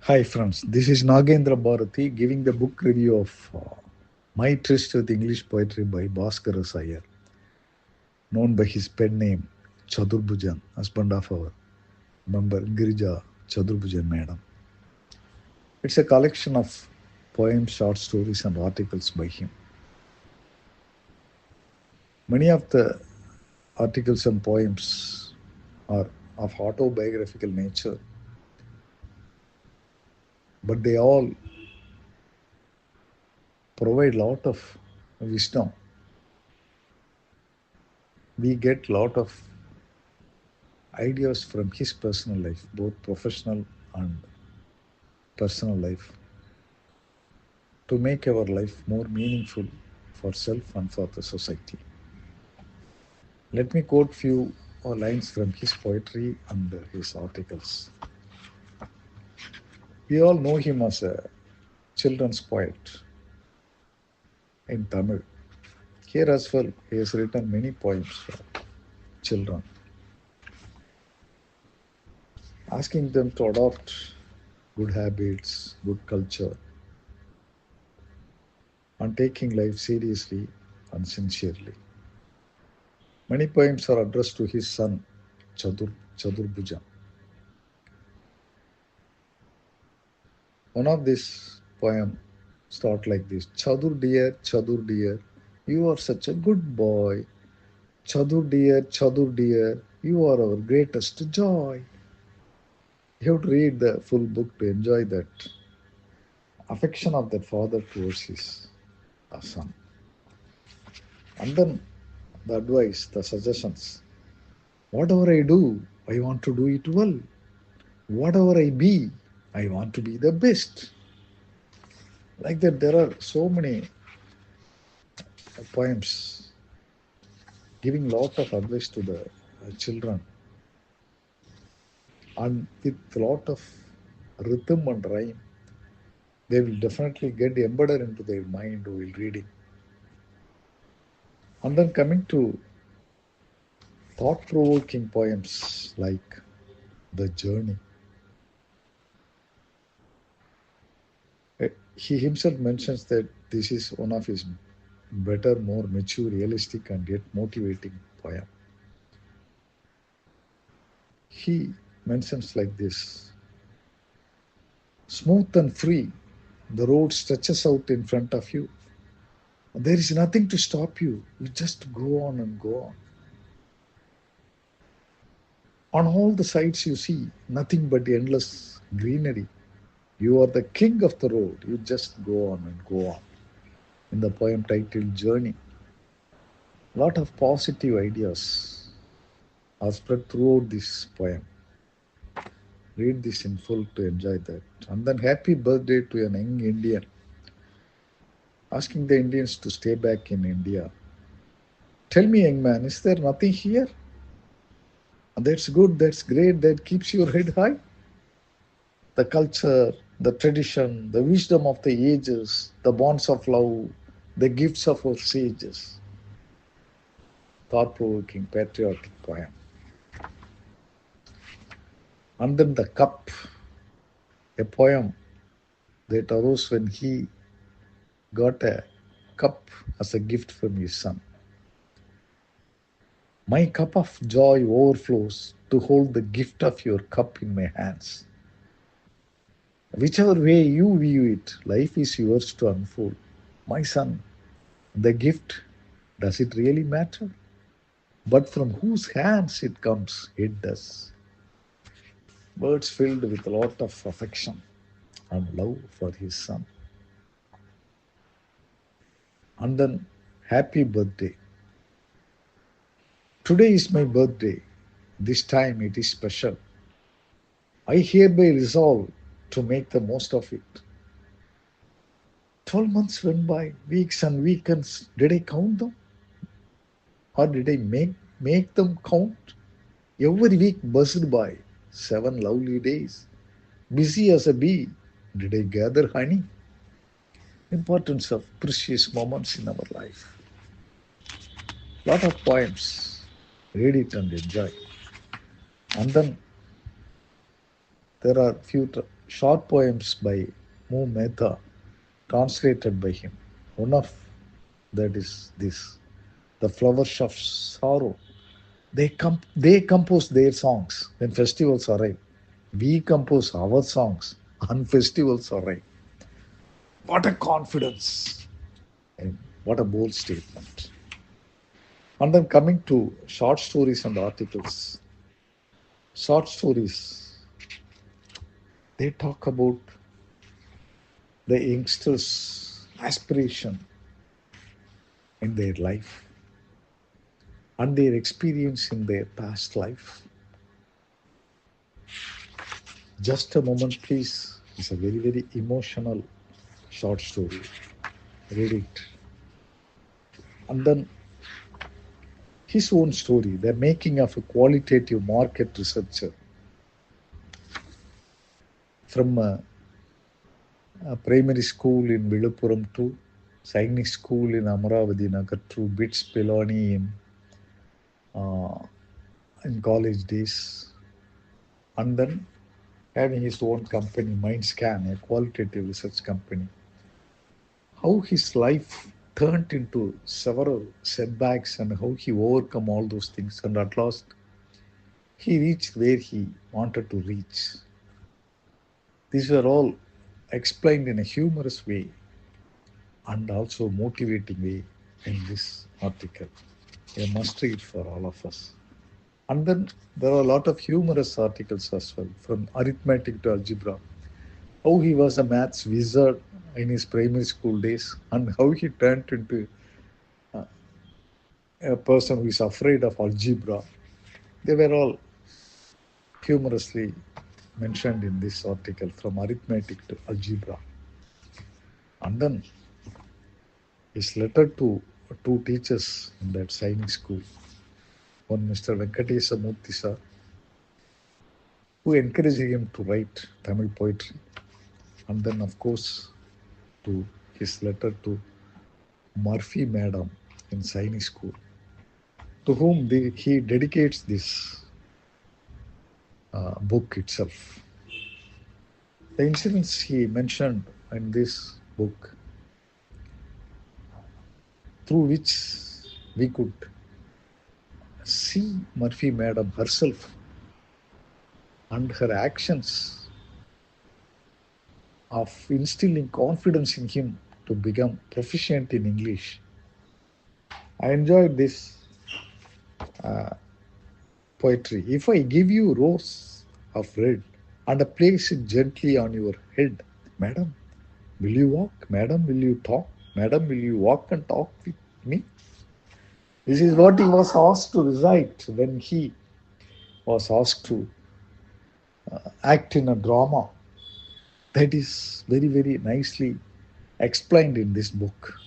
Hi friends, this is Nagendra Bharati giving the book review of My Tryst with English Poetry by Bhaskara Iyer, known by his pen name Chaturbhujan, husband of our member Girija Chaturbhujan Madam. It's a collection of poems, short stories and articles by him. Many of the articles and poems are of autobiographical nature, but they all provide lot of wisdom. We get lot of ideas from his personal life, both professional and personal life, to make our life more meaningful for self and for the society. Let me quote few lines from his poetry and his articles. We all know him as a children's poet in Tamil. Here as well, he has written many poems for children, asking them to adopt good habits, good culture, and taking life seriously and sincerely. Many poems are addressed to his son, Chaturbhujan. One of this poem start like this: Chadur dear, you are such a good boy. Chadur dear, you are our greatest joy. You have to read the full book to enjoy that affection of that father towards his son. And then the advice, the suggestions. Whatever I do, I want to do it well. Whatever I be, I want to be the best. Like that, there are so many poems giving lot of advice to the children, and with lot of rhythm and rhyme, they will definitely get embedded into their mind while reading. And then coming to thought-provoking poems like The Journey. He himself mentions that this is one of his better, more mature, realistic, and yet motivating poem. He mentions like this: smooth and free, the road stretches out in front of you. There is nothing to stop you. You just go on and go on. On all the sides you see nothing but endless greenery. You are the king of the road. You just go on and go on. In the poem titled Journey, a lot of positive ideas are spread throughout this poem. Read this in full to enjoy that. And then happy birthday to an young Indian, asking the Indians to stay back in India. Tell me, young man, is there nothing here? That's good, that's great, that keeps your head high. The culture, the tradition, the wisdom of the ages, the bonds of love, the gifts of our sages. Thought provoking, patriotic poem. And then The Cup, a poem that arose when he got a cup as a gift from his son. My cup of joy overflows to hold the gift of your cup in my hands. Whichever way you view it, life is yours to unfold. My son, the gift, does it really matter? But from whose hands it comes, it does. Words filled with a lot of affection and love for his son. And then, happy birthday. Today is my birthday. This time it is special. I hereby resolve to make the most of it. 12 months went by, weeks and weekends. Did I count them? Or did I make them count? Every week buzzed by, 7 lovely days. Busy as a bee, did I gather honey? Importance of precious moments in our life. Lot of poems. Read it and enjoy. And then there are short poems by Mu Mehta translated by him. One of that is this, The Flowers of Sorrow. They compose their songs when festivals arrive. We compose our songs on festivals arrive. What a confidence and what a bold statement. And then coming to short stories and articles. Short stories, they talk about the youngsters' aspiration in their life and their experience in their past life. Just a moment, please. It's a very, very emotional short story. Read it. And then his own story, the making of a qualitative market researcher from a primary school in Viluppuram to Sainik school in Amaravati Nagar to BITS Pilani uh, in college days, and then having his own company, MindScan, a qualitative research company. How his life turned into several setbacks and how he overcome all those things, and at last he reached where he wanted to reach. These were all explained in a humorous way and also motivating way in this article. A must read for all of us. And then there are a lot of humorous articles as well, from arithmetic to algebra. How he was a maths wizard in his primary school days and how he turned into a person who is afraid of algebra. They were all humorously mentioned in this article, from arithmetic to algebra. And then his letter to two teachers in that Sainik school. One, Mr. Venkatesa Murthy sir, who encouraged him to write Tamil poetry. And then, of course, to his letter to Murphy Madam in Sainik school, to whom he dedicates this book itself. The incidents he mentioned in this book, through which we could see Murphy Madam herself and her actions of instilling confidence in him to become proficient in English. I enjoyed this poetry. If I give you rose of red and place it gently on your head, madam, will you walk? Madam, will you talk? Madam, will you walk and talk with me? This is what he was asked to recite when he was asked to act in a drama. That is very, very nicely explained in this book.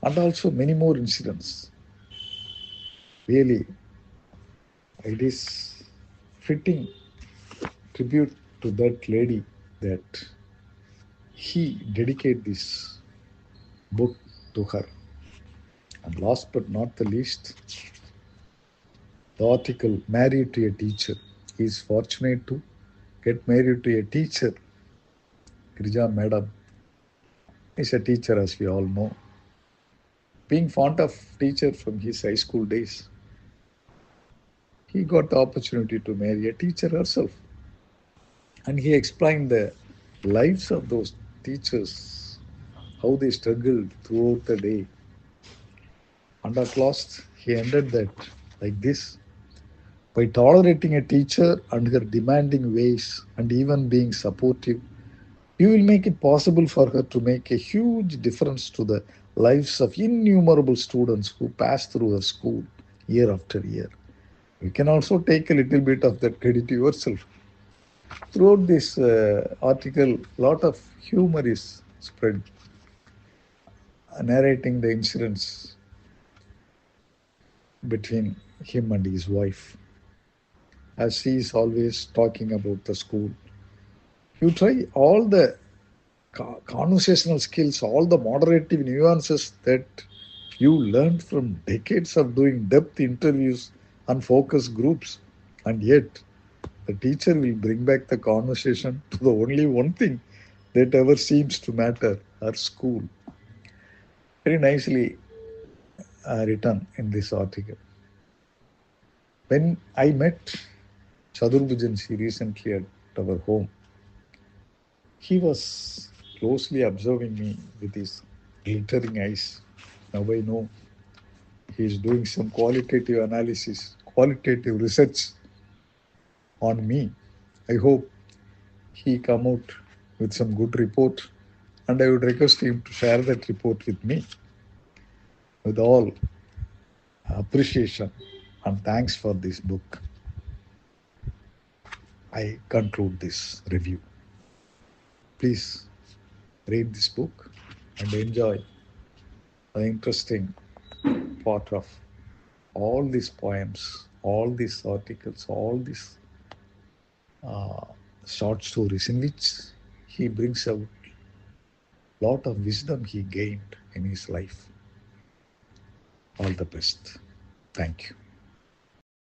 And also many more incidents. Really, it is fitting tribute to that lady that he dedicate this book to her. And last but not the least, the article, Married to a Teacher. He is fortunate to get married to a teacher. Girija Madam is a teacher, as we all know. Being fond of teacher from his high school days, he got the opportunity to marry a teacher herself. And he explained the lives of those teachers, how they struggled throughout the day. And at last, he ended that like this: by tolerating a teacher and her demanding ways and even being supportive, you will make it possible for her to make a huge difference to the lives of innumerable students who pass through her school year after year. You can also take a little bit of that credit to yourself. Throughout this article, a lot of humor is spread, narrating the incidents between him and his wife, as he is always talking about the school. You try all the conversational skills, all the moderative nuances that you learned from decades of doing depth interviews and focus groups, and yet The teacher will bring back the conversation to the only one thing that ever seems to matter, her school. Very nicely written in this article. When I met Chaturbhujan recently at our home, he was closely observing me with his glittering eyes. Now I know he is doing some qualitative analysis, qualitative research on me. I hope he come out with some good report, and I would request him to share that report with me. With all appreciation and thanks for this book, I conclude this review. Please read this book and enjoy the interesting part of all these poems, all these articles, all these uh, short stories in which he brings out a lot of wisdom he gained in his life. All the best. Thank you.